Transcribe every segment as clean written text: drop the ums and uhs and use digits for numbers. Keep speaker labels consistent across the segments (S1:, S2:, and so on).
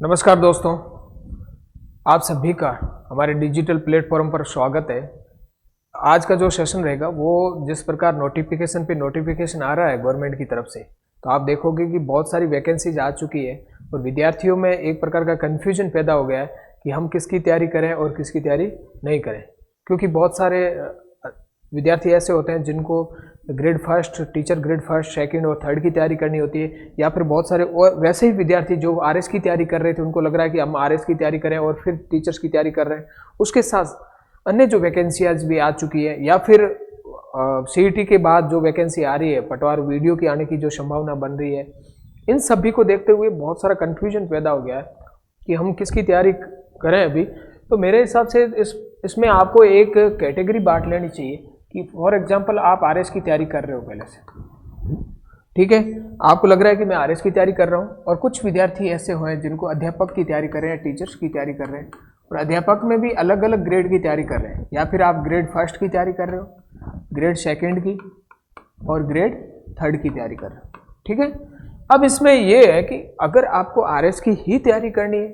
S1: नमस्कार दोस्तों, आप सभी का हमारे डिजिटल प्लेटफॉर्म पर स्वागत है। आज का जो सेशन रहेगा वो जिस प्रकार नोटिफिकेशन पे नोटिफिकेशन आ रहा है गवर्नमेंट की तरफ से, तो आप देखोगे कि बहुत सारी वैकेंसीज आ चुकी है और विद्यार्थियों में एक प्रकार का कन्फ्यूजन पैदा हो गया है कि हम किसकी तैयारी करें और किसकी तैयारी नहीं करें। क्योंकि बहुत सारे विद्यार्थी ऐसे होते हैं जिनको grade first, teacher grade first, second और थर्ड की तैयारी करनी होती है, या फिर बहुत सारे और वैसे ही विद्यार्थी जो आरएस की तैयारी कर रहे थे उनको लग रहा है कि हम आरएस की तैयारी करें और फिर टीचर्स की तैयारी कर रहे हैं। उसके साथ अन्य जो वैकेंसीज भी आ चुकी है या फिर सीईटी के बाद जो वैकेंसी आ रही है, पटवार वीडियो की आने की जो संभावना बन रही है, इन सभी को देखते हुए बहुत सारा कन्फ्यूजन पैदा हो गया है कि हम किसकी तैयारी करें अभी। तो मेरे हिसाब से इसमें आपको एक कैटेगरी बांट लेनी चाहिए कि फॉर एग्जांपल आप आरएस की तैयारी कर रहे हो पहले से, ठीक है, आपको लग रहा है कि मैं आरएस की तैयारी कर रहा हूँ, और कुछ विद्यार्थी ऐसे हुए हैं जिनको अध्यापक की तैयारी कर रहे हैं, टीचर्स की तैयारी कर रहे हैं, और अध्यापक में भी अलग अलग ग्रेड की तैयारी कर रहे हैं, या फिर आप ग्रेड फर्स्ट की तैयारी कर रहे हो, ग्रेड सेकेंड की और ग्रेड थर्ड की तैयारी कर रहे हो, ठीक है। अब इसमें यह है कि अगर आपको आरएस की ही तैयारी करनी है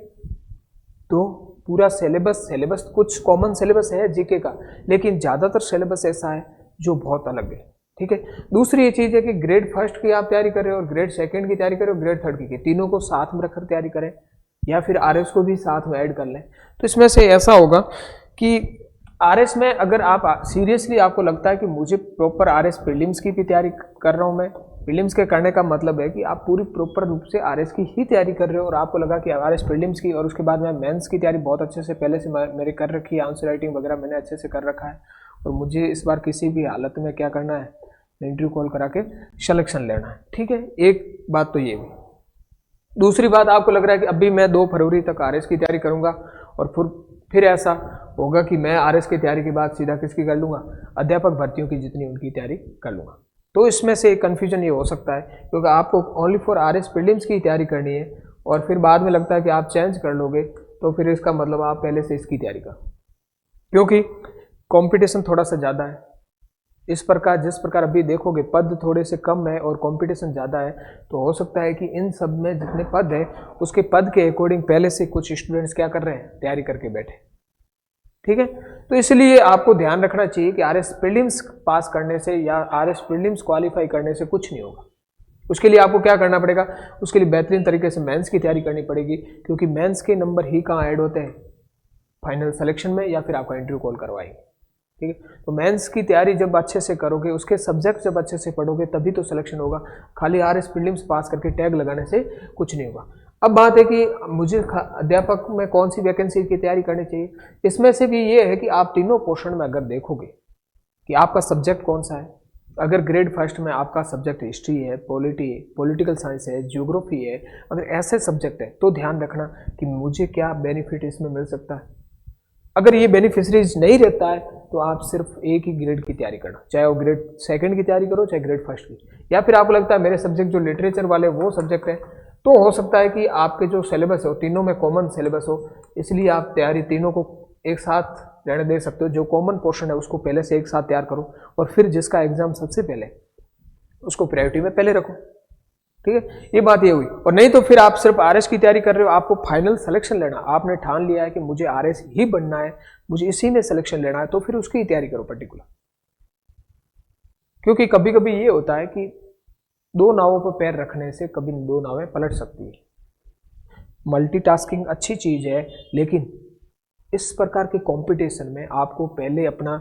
S1: तो पूरा सिलेबस कुछ कॉमन सिलेबस है जीके का, लेकिन ज़्यादातर सिलेबस ऐसा है जो बहुत अलग है, ठीक है। दूसरी ये चीज़ है कि ग्रेड फर्स्ट की आप तैयारी कर रहे हो और ग्रेड सेकंड की तैयारी कर रहे हो, ग्रेड थर्ड की, तीनों को साथ में रखकर तैयारी करें या फिर आरएस को भी साथ में ऐड कर लें। तो इसमें से ऐसा होगा कि आरएस में अगर आप सीरियसली आपको लगता है कि मुझे प्रॉपर आरएस प्रीलिम्स की भी तैयारी कर रहा हूँ, मैं प्रीलिम्स के करने का मतलब है कि आप पूरी प्रॉपर रूप से आरएस की ही तैयारी कर रहे हो और आपको लगा कि आरएस प्रीलिम्स की और उसके बाद मैं मेंस की तैयारी बहुत अच्छे से पहले से मेरे कर रखी है, आंसर राइटिंग वगैरह मैंने अच्छे से कर रखा है, और मुझे इस बार किसी भी हालत में क्या करना है, इंटरव्यू कॉल करा के सिलेक्शन लेना है, ठीक है। एक बात तो ये भी। दूसरी बात, आपको लग रहा है कि अभी मैं 2 फरवरी तक आरएस की तैयारी करूंगा और फिर ऐसा होगा कि मैं आरएस की तैयारी के बाद सीधा किसकी कर लूँगा, अध्यापक भर्तियों की जितनी उनकी तैयारी कर लूँगा। तो इसमें से एक कन्फ्यूजन ये हो सकता है क्योंकि आपको ओनली फॉर आरएस प्रीलिम्स की तैयारी करनी है और फिर बाद में लगता है कि आप चेंज कर लोगे, तो फिर इसका मतलब आप पहले से इसकी तैयारी करो, क्योंकि कंपटीशन थोड़ा सा ज़्यादा है। इस प्रकार जिस प्रकार अभी देखोगे पद थोड़े से कम है और कंपटीशन ज़्यादा है, तो हो सकता है कि इन सब में जितने पद हैं उसके पद के अकॉर्डिंग पहले से कुछ स्टूडेंट्स क्या कर रहे हैं, तैयारी करके बैठे, ठीक है। तो इसलिए आपको ध्यान रखना चाहिए कि आरएस प्रीलिम्स पास करने से या आरएस प्रीलिम्स क्वालिफाई करने से कुछ नहीं होगा। उसके लिए आपको क्या करना पड़ेगा, उसके लिए बेहतरीन तरीके से मेंस की तैयारी करनी पड़ेगी, क्योंकि मेंस के नंबर ही कहाँ ऐड होते हैं, फाइनल सिलेक्शन में या फिर आपका इंटरव्यू कॉल करवाएंगे, ठीक है। तो मेंस की तैयारी जब अच्छे से करोगे, उसके सब्जेक्ट जब अच्छे से पढ़ोगे, तभी तो सिलेक्शन होगा। खाली आरएस प्रीलिम्स पास करके टैग लगाने से कुछ नहीं होगा। अब बात है कि मुझे अध्यापक में कौन सी वैकेंसी की तैयारी करनी चाहिए। इसमें से भी ये है कि आप तीनों पोर्शन में अगर देखोगे कि आपका सब्जेक्ट कौन सा है, अगर ग्रेड फर्स्ट में आपका सब्जेक्ट हिस्ट्री है, पॉलिटिकल साइंस है, ज्योग्राफी है, अगर ऐसे सब्जेक्ट है तो ध्यान रखना कि मुझे क्या बेनिफिट इसमें मिल सकता है। अगर ये बेनिफिशरीज नहीं रहता है तो आप सिर्फ एक ही ग्रेड की तैयारी करना, चाहे वो ग्रेड सेकंड की तैयारी करो चाहे ग्रेड फर्स्ट की, या फिर आपको लगता है मेरे सब्जेक्ट जो लिटरेचर वाले वो सब्जेक्ट है, तो हो सकता है कि आपके जो सिलेबस है वो तीनों में कॉमन सिलेबस हो, इसलिए आप तैयारी तीनों को एक साथ रहने दे सकते हो। जो कॉमन पोर्शन है उसको पहले से एक साथ तैयार करो और फिर जिसका एग्जाम सबसे पहले उसको प्रायोरिटी में पहले रखो, ठीक है। ये बात ये हुई। और नहीं तो फिर आप सिर्फ आरएस की तैयारी कर रहे हो, आपको फाइनल सिलेक्शन लेना, आपने ठान लिया है कि मुझे आरएस ही बनना है, मुझे इसी में सिलेक्शन लेना है, तो फिर उसकी ही तैयारी करो पर्टिकुलर। क्योंकि कभी कभी ये होता है कि 2 नावों पर पैर रखने से कभी 2 नावें पलट सकती है। मल्टीटास्किंग अच्छी चीज है, लेकिन इस प्रकार के कंपटीशन में आपको पहले अपना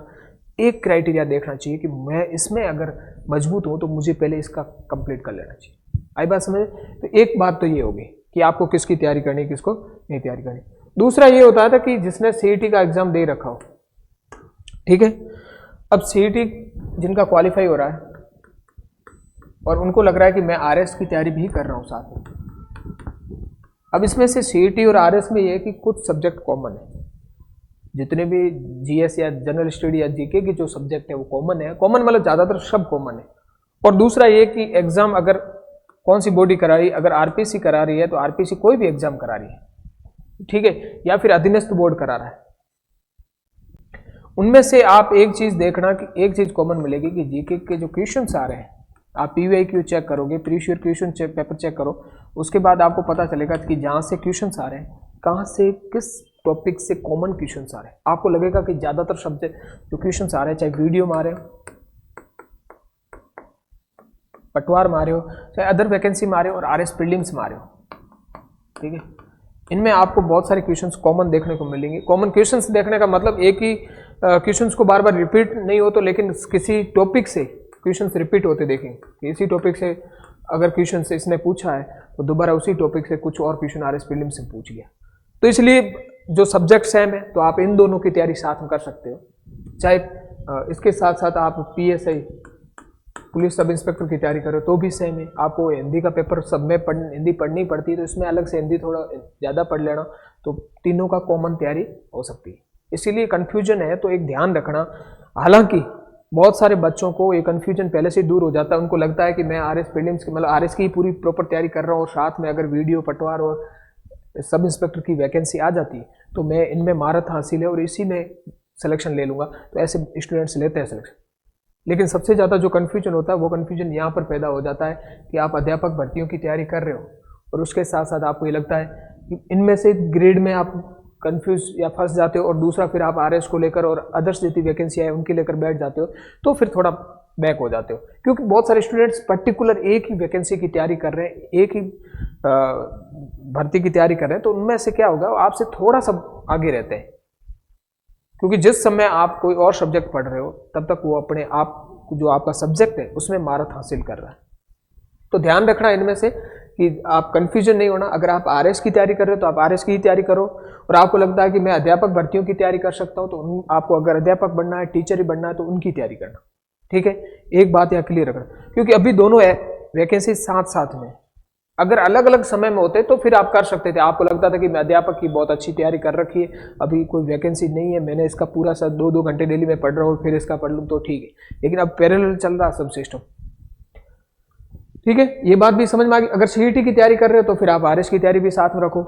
S1: एक क्राइटेरिया देखना चाहिए कि मैं इसमें अगर मजबूत हूं तो मुझे पहले इसका कंप्लीट कर लेना चाहिए। आई बात समझ। तो एक बात तो ये होगी कि आपको किसकी तैयारी करनी, किसको नहीं तैयारी करनी। दूसरा ये होता था कि जिसने सीईटी का एग्जाम दे रखा हो, ठीक है, अब सीईटी जिनका क्वालिफाई हो रहा है और उनको लग रहा है कि मैं आरएस की तैयारी भी कर रहा हूं साथ में। अब इसमें से सीईटी और आरएस में ये है कि कुछ सब्जेक्ट कॉमन है, जितने भी जीएस या जनरल स्टडी या जीके के जो सब्जेक्ट है वो कॉमन है, कॉमन मतलब ज्यादातर सब कॉमन है। और दूसरा ये कि एग्जाम अगर कौन सी बॉडी करा रही है, अगर आरपीसी करा रही है तो आरपीसी कोई भी एग्जाम करा रही है, ठीक है, या फिर अधीनस्थ बोर्ड करा रहा है, उनमें से आप एक चीज देखना कि एक चीज कॉमन मिलेगी कि जीके के जो क्वेश्चंस आ रहे हैं, आप पीवीआईक्यू चेक करोगे, previous year question paper check करो, उसके बाद आपको पता चलेगा कि जहाँ से क्वेश्चंस आ रहे हैं, कहाँ से किस टॉपिक से कॉमन क्वेश्चंस आ रहे हैं। आपको लगेगा कि ज़्यादातर सब्जेक्ट जो क्वेश्चंस आ रहे हैं, चाहे वीडियो में आ रहे हो, पटवार में आ रहे हो, चाहे अदर वैकेंसी में आ रहे हो, और आरएस प्रीलिम्स में आ रहे हो, ठीक है, इनमें आपको बहुत सारे क्वेश्चंस कॉमन देखने को मिलेंगे। कॉमन क्वेश्चंस देखने का मतलब एक ही क्वेश्चंस को बार बार रिपीट नहीं हो तो, लेकिन किसी टॉपिक से क्वेश्चंस रिपीट होते देखेंगे कि इसी टॉपिक से अगर क्वेश्चन से इसने पूछा है तो दोबारा उसी टॉपिक से कुछ और क्वेश्चन आरएस प्रीलिम से पूछ लिया। तो इसलिए जो सब्जेक्ट सेम है तो आप इन दोनों की तैयारी साथ में कर सकते हो। चाहे इसके साथ साथ आप पीएसआई पुलिस सब इंस्पेक्टर की तैयारी करो तो भी सेम है। आपको हिंदी का पेपर सब में हिंदी पढ़नी पड़ती है, तो इसमें अलग से हिंदी थोड़ा ज़्यादा पढ़ लेना, तो तीनों का कॉमन तैयारी हो सकती है। इसीलिए कन्फ्यूजन है तो एक ध्यान रखना। हालांकि बहुत सारे बच्चों को ये कन्फ्यूजन पहले से दूर हो जाता है, उनको लगता है कि मैं आरएस प्रीलिम्स की मतलब आरएस की पूरी प्रॉपर तैयारी कर रहा हूँ और साथ में अगर वीडियो, पटवार और सब इंस्पेक्टर की वैकेंसी आ जाती है तो मैं इनमें महारत हासिल है और इसी में सिलेक्शन ले लूँगा। तो ऐसे स्टूडेंट्स लेते हैं सिलेक्शन। लेकिन सबसे ज़्यादा जो कन्फ्यूजन होता है वो कन्फ्यूजन यहाँ पर पैदा हो जाता है कि आप अध्यापक भर्तियों की तैयारी कर रहे हो और उसके साथ साथ आपको ये लगता है कि इनमें से ग्रेड में आप कंफ्यूज या फंस जाते हो, और दूसरा फिर आप आरएस को लेकर और अदर्स जितनी वैकेंसी है उनके लेकर बैठ जाते हो, तो फिर थोड़ा बैक हो जाते हो। क्योंकि बहुत सारे स्टूडेंट्स पर्टिकुलर एक ही वैकेंसी की तैयारी कर रहे हैं, एक ही भर्ती की तैयारी कर रहे हैं, तो उनमें से क्या होगा, आपसे थोड़ा सा आगे रहते हैं। क्योंकि जिस समय आप कोई और सब्जेक्ट पढ़ रहे हो तब तक वो अपने आप जो आपका सब्जेक्ट है उसमें महारत हासिल कर रहा है। तो ध्यान रखना इनमें से कि आप कंफ्यूजन नहीं होना। अगर आप आरएस की तैयारी कर रहे हो तो आप आरएस की ही तैयारी करो, और आपको लगता है कि मैं अध्यापक भर्तियों की तैयारी कर सकता हूं तो आपको अगर अध्यापक बनना है, टीचर ही बनना है, तो उनकी तैयारी करना। ठीक है, एक बात यहाँ क्लियर रखना, क्योंकि अभी दोनों वैकेंसी साथ साथ में, अगर अलग अलग समय में होते तो फिर आप कर सकते थे। आपको लगता था कि मैं अध्यापक की बहुत अच्छी तैयारी कर रखी है, अभी कोई वैकेंसी नहीं है, मैंने इसका पूरा सा 2-2 घंटे डेली में पढ़ रहा हूँ, फिर इसका पढ़ लूँ तो ठीक है। लेकिन अब पैरेलल चल रहा सब सिस्टम। ठीक है, ये बात भी समझ में आ गई। अगर सीईटी की तैयारी कर रहे हो तो फिर आप आरएस की तैयारी भी साथ में रखो।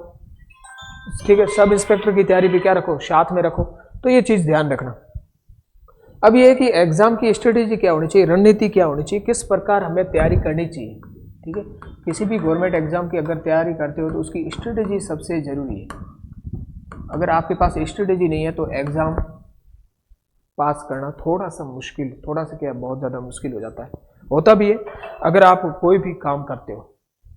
S1: ठीक है, सब इंस्पेक्टर की तैयारी भी क्या रखो, साथ में रखो। तो ये चीज ध्यान रखना। अब ये है कि एग्जाम की स्ट्रेटेजी क्या होनी चाहिए, रणनीति क्या होनी चाहिए, किस प्रकार हमें तैयारी करनी चाहिए। ठीक है, किसी भी गवर्नमेंट एग्जाम की अगर तैयारी करते हो तो उसकी स्ट्रेटेजी सबसे जरूरी है। अगर आपके पास स्ट्रेटेजी नहीं है तो एग्जाम पास करना थोड़ा सा मुश्किल, थोड़ा सा क्या, बहुत ज़्यादा मुश्किल हो जाता है। होता भी है अगर आप कोई भी काम करते हो,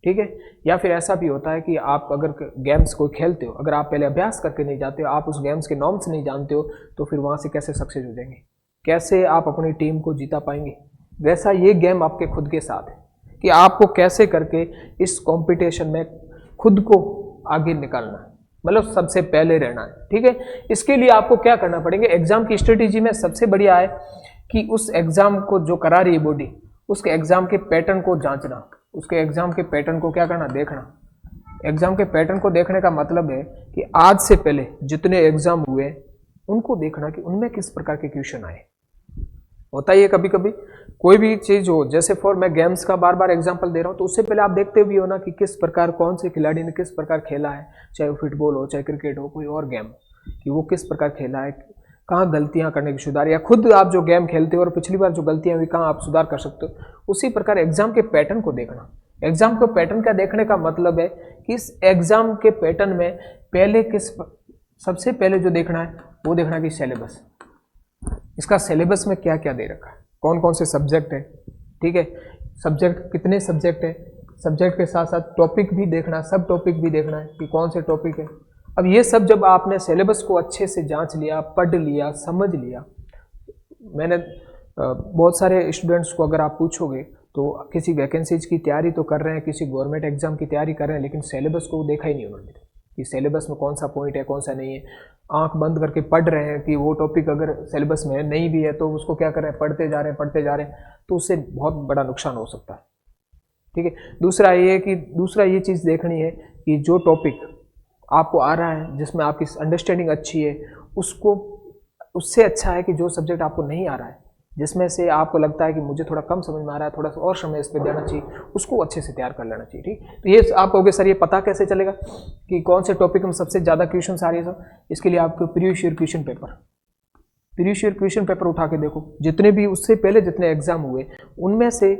S1: ठीक है, या फिर ऐसा भी होता है कि आप अगर गेम्स कोई खेलते हो, अगर आप पहले अभ्यास करके नहीं जाते हो, आप उस गेम्स के नॉर्म्स नहीं जानते हो, तो फिर वहाँ से कैसे सक्सेस हो जाएंगे, कैसे आप अपनी टीम को जीता पाएंगे। वैसा ये गेम आपके खुद के साथ है कि आपको कैसे करके इस कंपटीशन में खुद को आगे निकालना है, मतलब सबसे पहले रहना है। ठीक है, इसके लिए आपको क्या करना पड़ेगा, एग्जाम की स्ट्रेटेजी में सबसे बढ़िया है कि उस एग्जाम को जो करा रही है बॉडी, उसके एग्जाम के पैटर्न को जांचना, उसके एग्जाम के पैटर्न को क्या करना, देखना। एग्जाम के पैटर्न को देखने का मतलब है कि आज से पहले जितने एग्जाम हुए उनको देखना कि उनमें किस प्रकार के क्वेश्चन आए। होता ही है कभी कभी कोई भी चीज हो, जैसे फॉर मैं गेम्स का बार बार एग्जांपल दे रहा हूं, तो उससे पहले आप देखते भी हो ना कि किस प्रकार कौन से खिलाड़ी ने किस प्रकार खेला है, चाहे वो फुटबॉल हो, चाहे क्रिकेट हो, कोई और गेम, कि वो किस प्रकार खेला है, कहाँ गलतियां करने की सुधार, या खुद आप जो गेम खेलते हो और पिछली बार जो गलतियां हुई कहाँ आप सुधार कर सकते हो। उसी प्रकार एग्जाम के पैटर्न को देखना। एग्जाम को पैटर्न का देखने का मतलब है कि इस एग्जाम के पैटर्न में पहले सबसे पहले जो देखना है वो देखना कि सिलेबस, इसका सिलेबस में क्या क्या दे रखा है, कौन कौन से सब्जेक्ट है। ठीक है, सब्जेक्ट कितने सब्जेक्ट है, सब्जेक्ट के साथ साथ टॉपिक भी देखना, सब टॉपिक भी देखना है कि कौन से टॉपिक है। अब ये सब जब आपने सिलेबस को अच्छे से जांच लिया, पढ़ लिया, समझ लिया, मैंने बहुत सारे स्टूडेंट्स को अगर आप पूछोगे तो किसी वैकेंसीज की तैयारी तो कर रहे हैं, किसी गवर्नमेंट एग्जाम की तैयारी कर रहे हैं, लेकिन सिलेबस को देखा ही नहीं उन्होंने कि सिलेबस में कौन सा पॉइंट है, कौन सा नहीं है। आंख बंद करके पढ़ रहे हैं कि वो टॉपिक अगर सिलेबस में नहीं भी है तो उसको क्या कर रहे हैं, पढ़ते जा रहे हैं, तो उससे बहुत बड़ा नुकसान हो सकता है। ठीक है, दूसरा ये चीज़ देखनी है कि जो टॉपिक आपको आ रहा है, जिसमें आपकी अंडरस्टैंडिंग अच्छी है, उससे अच्छा है कि जो सब्जेक्ट आपको नहीं आ रहा है, जिसमें से आपको लगता है कि मुझे थोड़ा कम समझ में आ रहा है, थोड़ा सा और समय इस पर देना चाहिए, उसको अच्छे से तैयार कर लेना चाहिए। ठीक, तो ये आप कहोगे सर ये पता कैसे चलेगा कि कौन से टॉपिक में सबसे ज़्यादा क्वेश्चन आ रही है सर। इसके लिए आपको प्रीवियस ईयर क्वेश्चन पेपर उठा के देखो, जितने भी उससे पहले जितने एग्जाम हुए उनमें से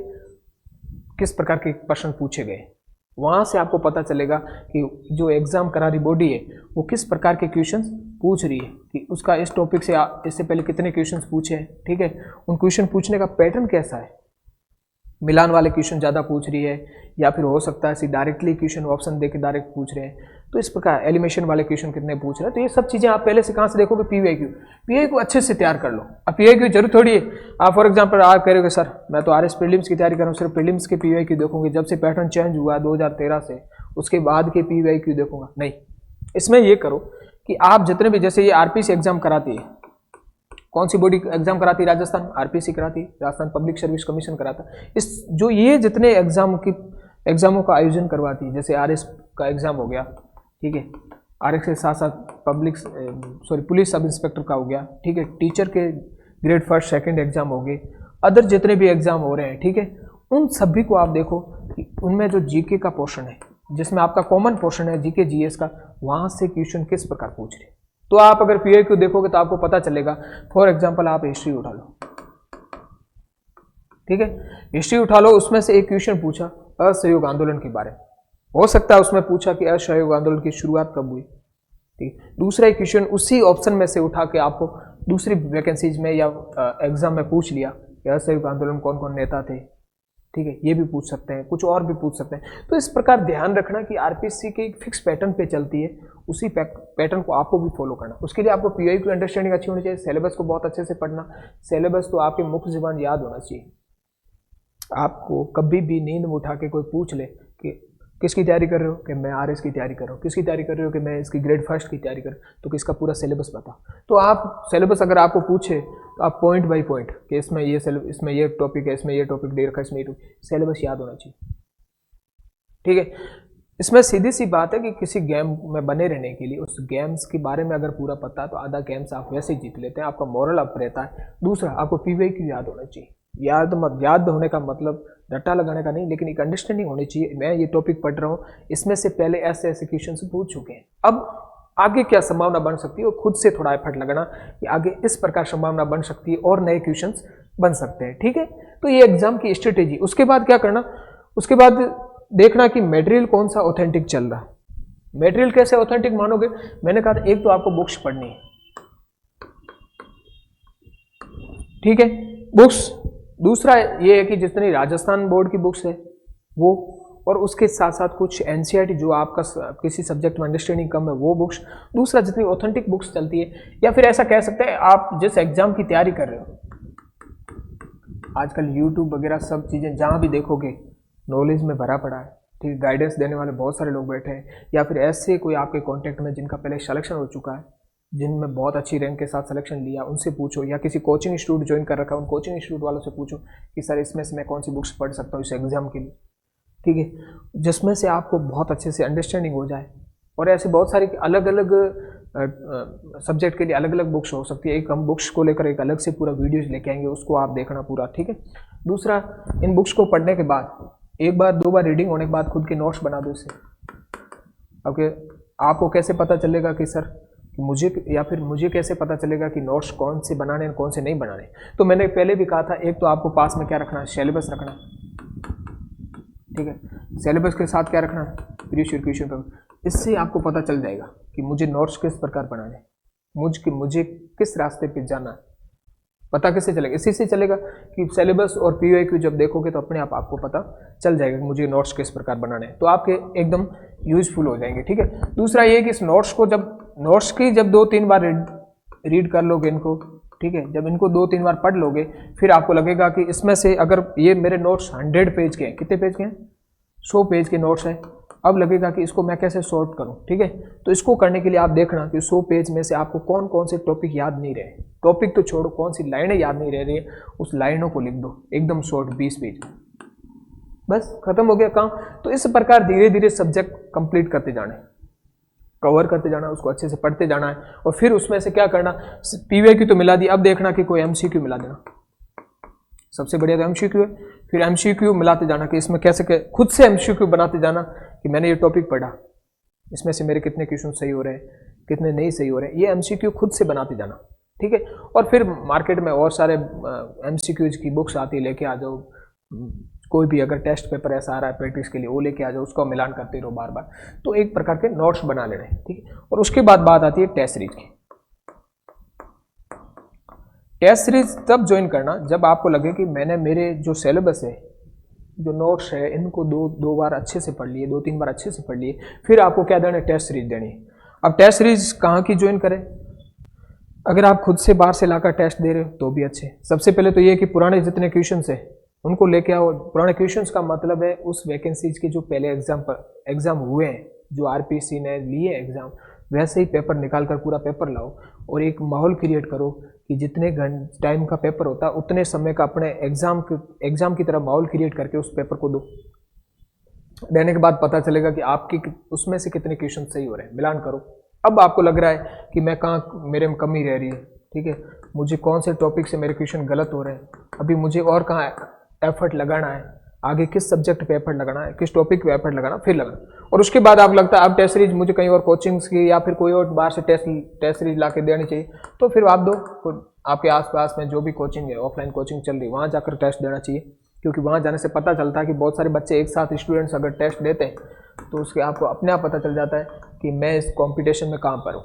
S1: किस प्रकार के प्रश्न पूछे गए, वहाँ से आपको पता चलेगा कि जो एग्जाम करा रही बॉडी है वो किस प्रकार के क्वेश्चंस पूछ रही है, कि उसका इस टॉपिक से इससे पहले कितने क्वेश्चंस पूछे हैं, ठीक है, उन क्वेश्चन पूछने का पैटर्न कैसा है, मिलान वाले क्वेश्चन ज़्यादा पूछ रही है या फिर हो सकता है डायरेक्टली क्वेश्चन ऑप्शन दे के डायरेक्ट पूछ रहे हैं, तो इस प्रकार एलिमिनेशन वाले क्वेश्चन कितने पूछ रहे हैं। तो ये सब चीज़ें आप पहले से कहाँ से देखोगे, पीवाईक्यू अच्छे से तैयार कर लो। अब पीवाईक्यू जरूर थोड़ी है, आप फॉर एग्जांपल आप कह रहे हो सर मैं तो आरएस प्रीलिम्स की तैयारी कर रहा हूँ, सिर्फ प्रीलिम्स के पीवाईक्यू देखोगे, जब से पैटर्न चेंज हुआ 2013 से उसके बाद के पीवाईक्यू देखूंगा, नहीं। इसमें ये करो कि आप जितने भी, जैसे ये आरपीसी एग्जाम कराती है, कौन सी बॉडी एग्जाम कराती है, राजस्थान आरपीसी कराती है, राजस्थान पब्लिक सर्विस कमीशन कराता है। इस जो ये जितने एग्जामों का आयोजन करवाती है, जैसे आरएस का एग्जाम हो गया, ठीक है, आरएस के साथ साथ पुलिस सब इंस्पेक्टर का हो गया, ठीक है, टीचर के ग्रेड फर्स्ट सेकंड एग्जाम हो गए, अदर जितने भी एग्जाम हो रहे हैं, ठीक है, उन सभी को आप देखो कि उनमें जो जीके का पोर्शन है, जिसमें आपका कॉमन पोर्शन है जीके जीएस का, वहां से क्वेश्चन किस प्रकार पूछ रहे हैं। तो आप अगर पीआईक्यू देखोगे तो आपको पता चलेगा। फॉर एग्जांपल आप हिस्ट्री उठा लो, ठीक है, हिस्ट्री उठा लो, उसमें से एक क्वेश्चन पूछा असहयोग आंदोलन के बारे में, हो सकता है उसमें पूछा कि असहयोग आंदोलन की शुरुआत कब हुई, ठीक है। दूसरा एक क्वेश्चन उसी ऑप्शन में से उठा के आपको दूसरी वैकेंसीज में या एग्जाम में पूछ लिया कि असहयोग आंदोलन कौन कौन नेता थे, ठीक है, ये भी पूछ सकते हैं, कुछ और भी पूछ सकते हैं। तो इस प्रकार ध्यान रखना कि आरपीसी के एक फिक्स पैटर्न पे चलती है, उसी पैटर्न को आपको भी फॉलो करना। उसके लिए आपको पीआईक्यू अंडरस्टैंडिंग अच्छी होनी चाहिए, सिलेबस को बहुत अच्छे से पढ़ना, सिलेबस तो आपके मुख्य जुबान याद होना चाहिए। आपको कभी भी नींद में उठा के कोई पूछ ले कि किसकी तैयारी कर रहे हो, कि मैं आरएस की तैयारी कर रहा हूँ, किसकी तैयारी कर रहे हो, कि मैं इसकी ग्रेड फर्स्ट की तैयारी कर रहा हूँ, तो किसका पूरा सिलेबस बता। तो आप सिलेबस अगर आपको पूछे तो आप पॉइंट बाय पॉइंट कि इसमें ये टॉपिक है, इसमें ये टॉपिक दे रखा है, इसमें ये सिलेबस याद होना चाहिए, ठीक है। इसमें सीधी सी बात है कि किसी गेम में बने रहने के लिए उस गेम्स के बारे में अगर पूरा पता है तो आधा गेम्स आप वैसे ही जीत लेते हैं, आपका मोरल अप रहता है। दूसरा, आपको पीवाईक्यू याद होना चाहिए। याद होने का मतलब रट्टा लगाने का नहीं, लेकिन एक अंडरस्टैंडिंग होनी चाहिए। मैं ये टॉपिक पढ़ रहा हूँ, इसमें से पहले ऐसे ऐसे क्वेश्चन पूछ चुके हैं, अब आगे क्या संभावना बन सकती है, और खुद से थोड़ा एफर्ट लगाना कि आगे इस प्रकार संभावना बन सकती है और नए क्वेश्चन बन सकते हैं, ठीक है। तो ये एग्जाम की स्ट्रेटेजी। उसके बाद क्या करना, उसके बाद देखना कि मटेरियल कौन सा ऑथेंटिक चल रहा है। मटेरियल कैसे ऑथेंटिक मानोगे, मैंने कहा था एक तो आपको बुक्स पढ़नी है, ठीक है, बुक्स। दूसरा ये है कि जितनी राजस्थान बोर्ड की बुक्स है वो, और उसके साथ साथ कुछ एनसीईआरटी जो आपका किसी सब्जेक्ट में अंडरस्टैंडिंग कम है वो बुक्स। दूसरा, जितनी ऑथेंटिक बुक्स चलती है, या फिर ऐसा कह सकते हैं आप जिस एग्जाम की तैयारी कर रहे हो, आजकल यूट्यूब वगैरह सब चीज़ें जहाँ भी देखोगे नॉलेज में भरा पड़ा है, ठीक, गाइडेंस देने वाले बहुत सारे लोग बैठे हैं, या फिर ऐसे कोई आपके कॉन्टैक्ट में जिनका पहले सिलेक्शन हो चुका है, जिनमें बहुत अच्छी रैंक के साथ सिलेक्शन लिया, उनसे पूछो, या किसी कोचिंग इंस्टीट्यूट ज्वाइन कर रखा है, उन कोचिंग इंस्टीट्यूट वालों से पूछो कि सर इसमें से मैं कौन सी बुक्स पढ़ सकता हूँ इस एग्जाम के लिए, ठीक है, जिसमें से आपको बहुत अच्छे से अंडरस्टैंडिंग हो जाए। और ऐसे बहुत सारी अलग अलग सब्जेक्ट के लिए अलग अलग बुक्स हो सकती है। एक हम बुक्स को लेकर एक अलग से पूरा वीडियोज लेके आएंगे, उसको आप देखना पूरा, ठीक है। दूसरा, इन बुक्स को पढ़ने के बाद एक बार दो बार रीडिंग होने के बाद खुद के नोट्स बना दो इसे। ओके, आपको कैसे पता चलेगा कि सर मुझे कैसे पता चलेगा कि नोट्स कौन से बनाने हैं कौन से नहीं बनाने। तो मैंने पहले भी कहा था, एक तो आपको पास में क्या रखना है, सिलेबस रखना, ठीक है, सिलेबस के साथ क्या रखना, प्रीवियस क्वेश्चन पेपर। इससे आपको पता चल जाएगा कि मुझे नोट्स किस प्रकार बनाने, मुझे किस रास्ते पे जाना है। पता किससे चलेगा, इसी से चलेगा कि सिलेबस और पीवाईक्यू जब देखोगे तो अपने आप आपको पता चल जाएगा कि मुझे नोट्स किस प्रकार बनाने हैं, तो आपके एकदम यूजफुल हो जाएंगे, ठीक है। दूसरा ये कि इस नोट्स की जब 2-3 बार रीड कर लोगे इनको, ठीक है, जब इनको 2-3 बार पढ़ लोगे, फिर आपको लगेगा कि इसमें से अगर ये मेरे नोट्स 100 पेज के हैं, कितने पेज के हैं, 100 पेज के नोट्स हैं, अब लगेगा कि इसको मैं कैसे सॉर्ट करूं, ठीक है। तो इसको करने के लिए आप देखना कि 100 पेज में से आपको कौन कौन से टॉपिक याद नहीं रहे, टॉपिक तो छोड़ो, कौन सी लाइनें याद नहीं रह रही है, उस लाइनों को लिख दो एकदम शॉर्ट 20 पेज, बस खत्म हो गया काम। तो इस प्रकार धीरे धीरे सब्जेक्ट कंप्लीट करते जाना है, कवर करते जाना, उसको अच्छे से पढ़ते जाना है, और फिर उसमें से क्या करना, पीवाईक्यू तो मिला दी, अब देखना कि कोई एमसीक्यू मिला देना, सबसे बढ़िया तो एमसीक्यू है। फिर एमसीक्यू मिलाते जाना कि इसमें कैसे खुद से एमसीक्यू बनाते जाना कि मैंने ये टॉपिक पढ़ा, इसमें से मेरे कितने क्वेश्चन सही हो रहे हैं, कितने नहीं सही हो रहे हैं, ये एमसीक्यू खुद से बनाते जाना, ठीक है। और फिर मार्केट में और सारे एमसीक्यूज की बुक्स आती है, लेके आ जाओ, कोई भी अगर टेस्ट पेपर ऐसा आ रहा है प्रैक्टिस के लिए, वो लेके आ जाओ, उसका मिलान करते रहो बार बार। तो एक प्रकार के नोट्स बना लेने, ठीक है। और उसके बाद बात आती है टेस्ट सीरीज की। टेस्ट सीरीज तब ज्वाइन करना जब आपको लगे कि मैंने मेरे जो सिलेबस है, जो नोट्स है, इनको दो बार अच्छे से पढ़ लिए, 2-3 बार अच्छे से पढ़ लिए, फिर आपको क्या देना है, टेस्ट सीरीज देनी है। अब टेस्ट सीरीज कहाँ की ज्वाइन करें? अगर आप खुद से बाहर से लाकर टेस्ट दे रहे हो तो भी अच्छे। सबसे पहले तो ये कि पुराने जितने क्वेश्चन है उनको लेके आओ। पुराने क्वेश्चंस का मतलब है उस वैकेंसीज के जो पहले एग्जाम हुए हैं, जो आरपीसी ने लिए एग्जाम, वैसे ही पेपर निकाल कर पूरा पेपर लाओ और एक माहौल क्रिएट करो कि जितने टाइम का पेपर होता है उतने समय का अपने एग्जाम की तरह माहौल क्रिएट करके उस पेपर को दो। देने के बाद पता चलेगा कि आपकी उसमें से कितने क्वेश्चन सही हो रहे हैं, मिलान करो। अब आपको लग रहा है कि मैं कहाँ मेरे में कमी रह रही है, ठीक है, मुझे कौन से टॉपिक से मेरे क्वेश्चन गलत हो रहे हैं, अभी मुझे और कहाँ एफर्ट लगाना है, आगे किस सब्जेक्ट पे एफर्ट लगाना है, किस टॉपिक पे एफर्ट लगाना, फिर लगाना। और उसके बाद आपको लगता है अब टेस्ट सीरीज मुझे कहीं और कोचिंग्स की या फिर कोई और बाहर से टेस्ट सीरीज ला के देनी चाहिए, तो फिर आप दो। आपके आसपास में जो भी कोचिंग है, ऑफलाइन कोचिंग चल रही है, वहाँ जाकर टेस्ट देना चाहिए, क्योंकि वहाँ जाने से पता चलता है कि बहुत सारे बच्चे एक साथ स्टूडेंट्स अगर टेस्ट देते हैं तो उसके आपको अपने आप पता चल जाता है कि मैं इस कॉम्पिटिशन में कहाँ पर हूँ,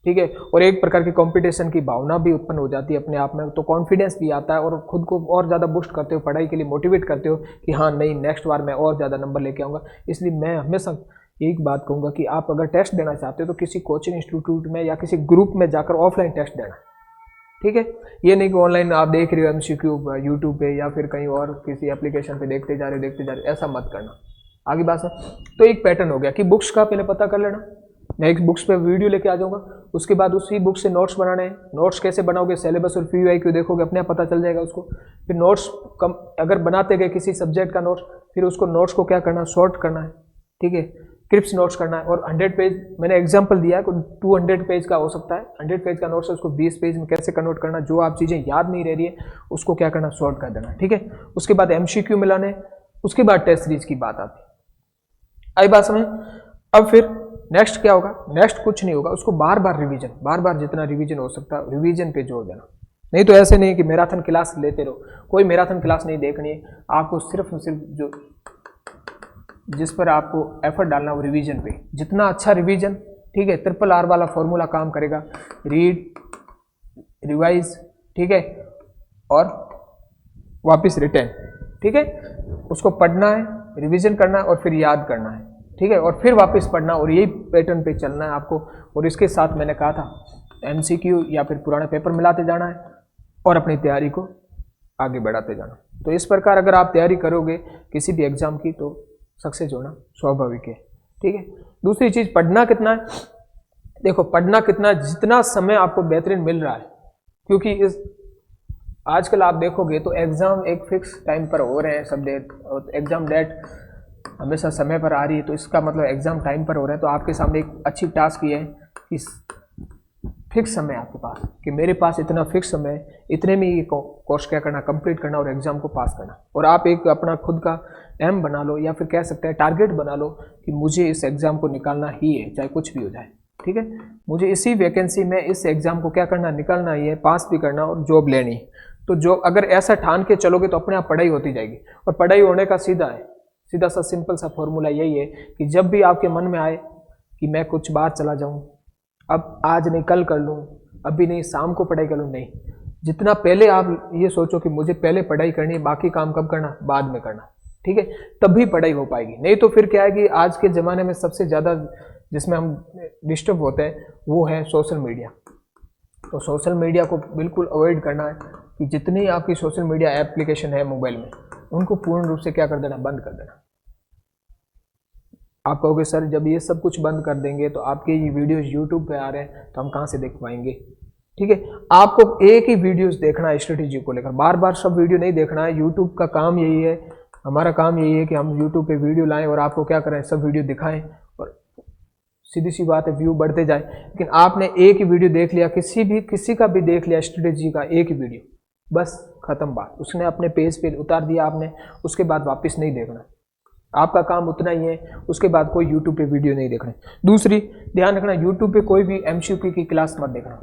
S1: ठीक है। और एक प्रकार की कंपटीशन की भावना भी उत्पन्न हो जाती है अपने आप में, तो कॉन्फिडेंस भी आता है और खुद को और ज़्यादा बूस्ट करते हो, पढ़ाई के लिए मोटिवेट करते हो कि हाँ नहीं, नेक्स्ट बार मैं और ज़्यादा नंबर लेके आऊँगा। इसलिए मैं हमेशा एक बात कहूँगा कि आप अगर टेस्ट देना चाहते हो तो किसी कोचिंग इंस्टीट्यूट में या किसी ग्रुप में जाकर ऑफलाइन टेस्ट देना, ठीक है। ये नहीं कि ऑनलाइन आप देख रहे हो MCQ यूट्यूब पे या फिर कहीं और किसी एप्लीकेशन पे देखते जा रहे, ऐसा मत करना। आगे बात है, तो एक पैटर्न हो गया कि बुक्स का पहले पता कर लेना, मैं एक बुक्स पे वीडियो लेके आ जाऊंगा, उसके बाद उसी बुक से नोट्स बनाने हैं। नोट्स कैसे बनाओगे, सिलेबस और PYQ देखोगे, अपने आप पता चल जाएगा उसको। फिर नोट्स अगर बनाते गए किसी सब्जेक्ट का नोट्स, फिर उसको नोट्स को क्या करना, शॉर्ट करना है, ठीक है, क्रिप्स नोट्स करना है। और 100 पेज मैंने एग्जाम्पल दिया है, 200 पेज का हो सकता है, 100 पेज का नोट्स है, उसको 20 पेज में कैसे कन्वर्ट करना, जो आप चीज़ें याद नहीं रह रही है उसको क्या करना, शॉर्ट कर देना, ठीक है। उसके बाद MCQ मिलाने, उसके बाद टेस्ट सीरीज की बात आती है। आई बात समझ? अब फिर नेक्स्ट क्या होगा, नेक्स्ट कुछ नहीं होगा, उसको बार बार जितना रिवीजन हो सकता है रिवीजन पे जोर देना। नहीं तो ऐसे नहीं कि मैराथन क्लास लेते रहो, कोई मैराथन क्लास नहीं देखनी है आपको, सिर्फ जो जिस पर आपको एफर्ट डालना वो रिवीजन पे, जितना अच्छा रिवीजन, ठीक है, RRR वाला फॉर्मूला काम करेगा, रीड, रिवाइज, ठीक है, और वापस रिटेन, ठीक है। उसको पढ़ना है, रिवीजन करना है और फिर याद करना है, ठीक है, और फिर वापस पढ़ना, और यही पैटर्न पे चलना है आपको। और इसके साथ मैंने कहा था MCQ या फिर पुराने पेपर मिलाते जाना है और अपनी तैयारी को आगे बढ़ाते जाना। तो इस प्रकार अगर आप तैयारी करोगे किसी भी एग्जाम की तो सक्सेस होना स्वाभाविक है, ठीक है। दूसरी चीज़, पढ़ना कितना है। देखो पढ़ना कितना, जितना समय आपको बेहतरीन मिल रहा है, क्योंकि इस आजकल आप देखोगे तो एग्ज़ाम एक फिक्स टाइम पर हो रहे हैं सब डेट, और एग्ज़ाम डेट हमेशा समय पर आ रही है, तो इसका मतलब एग्ज़ाम टाइम पर हो रहे हैं। तो आपके सामने एक अच्छी टास्क ये है कि फिक्स समय आपके पास, कि मेरे पास इतना फिक्स समय, इतने में ये कोर्स क्या करना, कंप्लीट करना और एग्ज़ाम को पास करना। और आप एक अपना खुद का एम बना लो या फिर कह सकते हैं टारगेट बना लो कि मुझे इस एग्ज़ाम को निकालना ही है, चाहे कुछ भी हो जाए, ठीक है। मुझे इसी वैकेंसी में इस एग्ज़ाम को क्या करना, निकालना ही है, पास भी करना और जॉब लेनी है। तो जो अगर ऐसा ठान के चलोगे तो अपने आप पढ़ाई होती जाएगी। और पढ़ाई होने का सीधा सा सिंपल सा फॉर्मूला यही है कि जब भी आपके मन में आए कि मैं कुछ बाहर चला जाऊं, अब आज नहीं कल कर लूं, अभी नहीं शाम को पढ़ाई कर लूं, नहीं, जितना पहले आप ये सोचो कि मुझे पहले पढ़ाई करनी है, बाकी काम कब करना, बाद में करना, ठीक है, तभी पढ़ाई हो पाएगी। नहीं तो फिर क्या है कि आज के ज़माने में सबसे ज़्यादा जिसमें हम डिस्टर्ब होते हैं वो है सोशल मीडिया। तो सोशल मीडिया को बिल्कुल अवॉइड करना है कि जितनी आपकी सोशल मीडिया एप्लीकेशन है मोबाइल में, उनको पूर्ण रूप से क्या कर देना, बंद कर देना। आप कहोगे सर जब ये सब कुछ बंद कर देंगे तो आपके ये वीडियोस यूट्यूब पे आ रहे हैं तो हम कहाँ से देख पाएंगे, ठीक है। आपको एक ही वीडियोस देखना है स्ट्रेटेजी को लेकर, बार बार सब वीडियो नहीं देखना है। यूट्यूब का काम यही है, हमारा काम यही है कि हम यूट्यूब पे वीडियो लाएं और आपको क्या करें, सब वीडियो दिखाएं और सीधी सी बात है व्यू बढ़ते जाए। लेकिन आपने एक ही वीडियो देख लिया, किसी का भी देख लिया स्ट्रेटेजी का एक ही वीडियो, बस खत्म बात, उसने अपने पेज पे उतार दिया आपने, उसके बाद वापस नहीं देखना। आपका काम उतना ही है, उसके बाद कोई यूट्यूब पे वीडियो नहीं देखना। दूसरी ध्यान रखना, यूट्यूब पे कोई भी MCQ की क्लास मत देखना,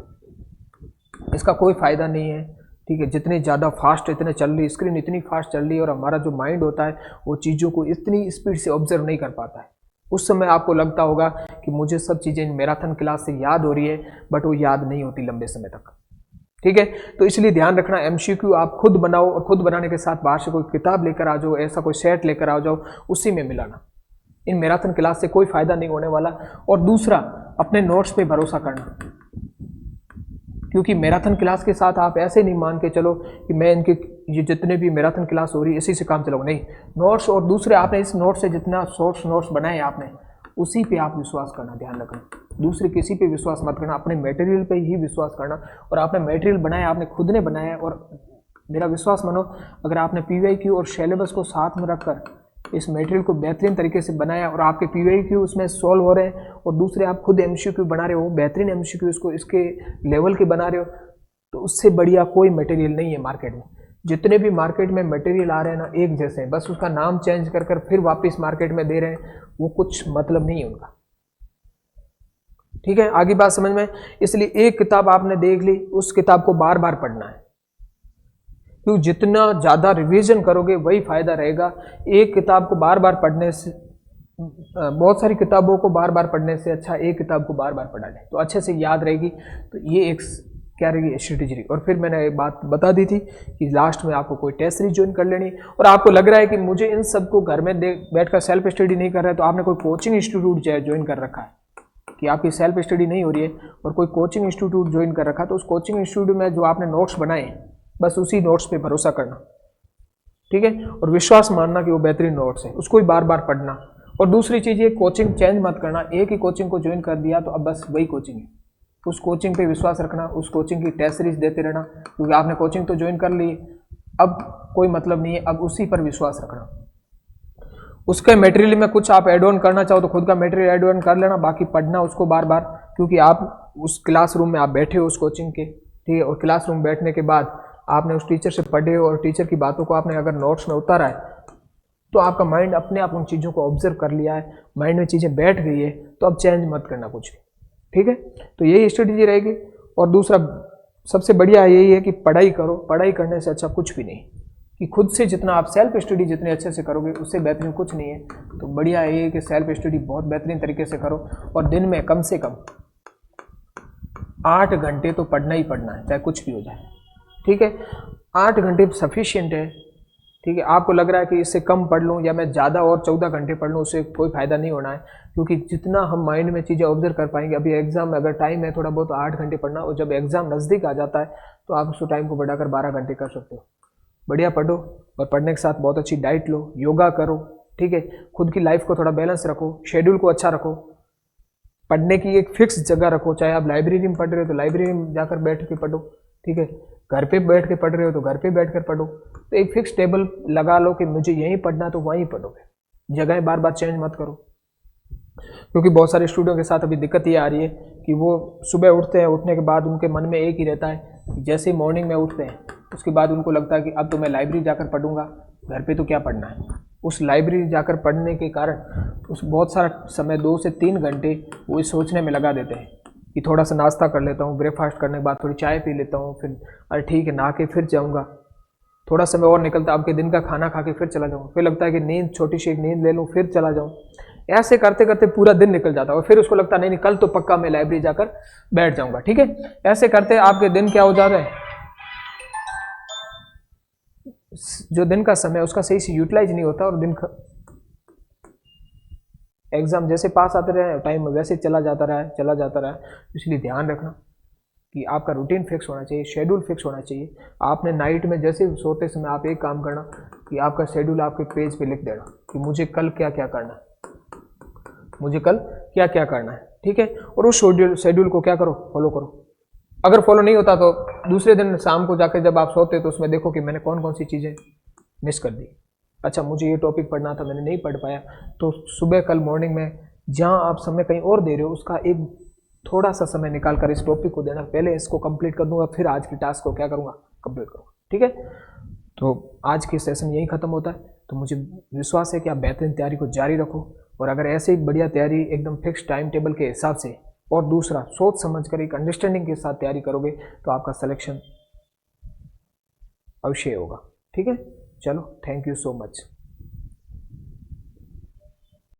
S1: इसका कोई फायदा नहीं है, ठीक है, जितने ज़्यादा फास्ट इतने चल रही स्क्रीन, इतनी फास्ट चल रही है और हमारा जो माइंड होता है वो चीज़ों को इतनी स्पीड से ऑब्जर्व नहीं कर पाता है। उस समय आपको लगता होगा कि मुझे सब चीज़ें मैराथन क्लास से याद हो रही है, बट वो याद नहीं होती लंबे समय तक। ठीक है, तो इसलिए ध्यान रखना, एमसीक्यू आप खुद बनाओ और खुद बनाने के साथ बाहर से कोई किताब लेकर आ जाओ, ऐसा कोई सेट लेकर आ जाओ, उसी में मिलाना। इन मैराथन क्लास से कोई फायदा नहीं होने वाला। और दूसरा, अपने नोट्स पे भरोसा करना, क्योंकि मैराथन क्लास के साथ आप ऐसे नहीं मान के चलो कि मैं इनके ये जितने भी मैराथन क्लास हो रही है इसी से काम चलाऊंगा, नहीं। नोट्स और दूसरे आपने इस नोट से जितना शॉर्ट्स नोट्स बनाए आपने, उसी पे आप विश्वास करना, ध्यान रखना। दूसरे किसी पे विश्वास मत करना, अपने मटेरियल पे ही विश्वास करना। और आपने मटेरियल बनाया, आपने खुद ने बनाया, और मेरा विश्वास मानो, अगर आपने पीवाईक्यू और सिलेबस को साथ में रखकर इस मटेरियल को बेहतरीन तरीके से बनाया और आपके पीवाईक्यू उसमें सॉल्व हो रहे हैं और दूसरे आप खुद एमसीक्यू बना रहे हो, बेहतरीन एमसीक्यू इसको इसके लेवल के बना रहे हो, तो उससे बढ़िया कोई मटेरियल नहीं है मार्केट में। जितने भी मार्केट में मटेरियल आ रहे हैं ना, एक जैसे हैं, बस उसका नाम चेंज कर कर फिर वापस मार्केट में दे रहे हैं, वो कुछ मतलब नहीं है उनका। ठीक है, आगे बात समझ में। इसलिए एक किताब आपने देख ली, उस किताब को बार बार पढ़ना है, क्योंकि जितना ज़्यादा रिवीजन करोगे वही फायदा रहेगा। एक किताब को बार बार पढ़ने से, बहुत सारी किताबों को बार बार पढ़ने से अच्छा एक किताब को बार बार पढ़ा लें तो अच्छे से याद रहेगी। तो ये एक क्या रहेगी, स्ट्रेटेजी। और फिर मैंने एक बात बता दी थी कि लास्ट में आपको कोई टेस्ट सीरीज ज्वाइन कर लेनी, और आपको लग रहा है कि मुझे इन सबको घर में बैठकर सेल्फ स्टडी नहीं कर रहा है, तो आपने कोई कोचिंग इंस्टीट्यूट ज्वाइन कर रखा है कि आपकी सेल्फ स्टडी नहीं हो रही है और कोई कोचिंग इंस्टीट्यूट ज्वाइन कर रखा है, तो उस कोचिंग इंस्टीट्यूट में जो आपने नोट्स बनाए बस उसी नोट्स पे भरोसा करना। ठीक है, और विश्वास मानना कि वो बेहतरीन नोट्स है, उसको ही बार बार पढ़ना। और दूसरी चीज़ ये, कोचिंग चेंज मत करना। एक ही कोचिंग को ज्वाइन कर दिया तो अब बस वही कोचिंग है, उस कोचिंग पे विश्वास रखना, उस कोचिंग की टेस्ट सीरीज देते रहना, क्योंकि आपने कोचिंग तो ज्वाइन कर ली, अब कोई मतलब नहीं है, अब उसी पर विश्वास रखना। उसके मटेरियल में कुछ आप एड ऑन करना चाहो तो खुद का मटेरियल एड ऑन कर लेना, बाकी पढ़ना उसको बार बार, क्योंकि आप उस क्लासरूम में आप बैठे हो उस कोचिंग के, ठीक है, और क्लासरूम बैठने के बाद आपने उस टीचर से पढ़े हो और टीचर की बातों को आपने अगर नोट्स में उतारा है, तो आपका माइंड अपने आप उन चीज़ों को ऑब्जर्व कर लिया है, माइंड में चीज़ें बैठ गई है, तो अब चेंज मत करना कुछ भी। ठीक है, तो यही स्ट्रेटेजी रहेगी। और दूसरा सबसे बढ़िया यही है कि पढ़ाई करो, पढ़ाई करने से अच्छा कुछ भी नहीं, कि खुद से जितना आप सेल्फ स्टडी जितने अच्छे से करोगे उससे बेहतरीन कुछ नहीं है। तो बढ़िया ये है कि सेल्फ स्टडी बहुत बेहतरीन तरीके से करो, और दिन में कम से कम 8 घंटे तो पढ़ना ही पढ़ना है, चाहे कुछ भी हो जाए। ठीक है, 8 घंटे सफिशिएंट है। ठीक है, आपको लग रहा है कि इससे कम पढ़ लूँ या मैं ज़्यादा और 14 घंटे पढ़ लूँ, उससे कोई फ़ायदा नहीं होना है, क्योंकि जितना हम माइंड में चीज़ें ऑब्जर्व कर पाएंगे, अभी एग्जाम में अगर टाइम है थोड़ा बहुत 8 घंटे पढ़ना, और जब एग्जाम नज़दीक आ जाता है तो आप उस टाइम को बढ़ाकर 12 घंटे कर सकते हो। बढ़िया पढ़ो, और पढ़ने के साथ बहुत अच्छी डाइट लो, योगा करो। ठीक है, खुद की लाइफ को थोड़ा बैलेंस रखो, शेड्यूल को अच्छा रखो, पढ़ने की एक फिक्स जगह रखो, चाहे आप लाइब्रेरी में पढ़ रहे हो तो लाइब्रेरी में जाकर बैठ के पढ़ो। ठीक है, घर पे बैठ के पढ़ रहे हो तो घर पे बैठ कर पढ़ो। तो एक फिक्स टेबल लगा लो कि मुझे यहीं पढ़ना, तो वहीं पढ़ोगे, जगह बार बार चेंज मत करो। क्योंकि बहुत सारे स्टूडेंट्स के साथ अभी दिक्कत ये आ रही है कि वो सुबह उठते हैं, उठने के बाद उनके मन में एक ही रहता है, जैसे ही मॉर्निंग में उठते हैं उसके बाद उनको लगता है कि अब तो मैं लाइब्रेरी जाकर पढ़ूंगा, घर पे तो क्या पढ़ना है। उस लाइब्रेरी जाकर पढ़ने के कारण उस बहुत सारा समय 2 से 3 घंटे वो इस सोचने में लगा देते हैं कि थोड़ा सा नाश्ता कर लेता हूँ, ब्रेकफास्ट करने के बाद थोड़ी चाय पी लेता हूँ, फिर अरे ठीक है नहा के फिर जाऊँगा, थोड़ा समय और निकलता अब के दिन का खाना खा के फिर चला जाऊँ, फिर लगता है कि नींद छोटी सी एक नींद ले लूँ फिर चला जाऊँ। ऐसे करते करते पूरा दिन निकल जाता है, और फिर उसको लगता नहीं कल तो पक्का मैं लाइब्रेरी जाकर बैठ जाऊँगा। ठीक है, ऐसे करते आपके दिन क्या हो जाता है, जो दिन का समय उसका सही से यूटिलाइज नहीं होता, और दिन एग्जाम जैसे पास आते रहे टाइम वैसे चला जाता रहा। इसलिए ध्यान रखना कि आपका रूटीन फिक्स होना चाहिए, शेड्यूल फिक्स होना चाहिए। आपने नाइट में जैसे सोते समय आप एक काम करना कि आपका शेड्यूल आपके पेज पे लिख देना कि मुझे कल क्या क्या करना है, मुझे कल क्या क्या करना है। ठीक है, और उस शेड्यूल को क्या करो, फॉलो करो। अगर फॉलो नहीं होता तो दूसरे दिन शाम को जाकर जब आप सोते तो उसमें देखो कि मैंने कौन कौन सी चीज़ें मिस कर दी। अच्छा मुझे ये टॉपिक पढ़ना था मैंने नहीं पढ़ पाया, तो सुबह कल मॉर्निंग में जहाँ आप समय कहीं और दे रहे हो उसका एक थोड़ा सा समय निकाल कर इस टॉपिक को देना, पहले इसको कंप्लीट कर दूंगा फिर आज की टास्क को क्या करूँगा, कंप्लीट करूँगा। ठीक है, तो आज की सेशन यही खत्म होता है। तो मुझे विश्वास है कि आप बेहतरीन तैयारी को जारी रखो, और अगर ऐसे ही बढ़िया तैयारी एकदम फिक्स टाइम टेबल के हिसाब से और दूसरा सोच समझ कर एक अंडरस्टैंडिंग के साथ तैयारी करोगे तो आपका सिलेक्शन अवश्य होगा। ठीक है, चलो थैंक यू सो मच।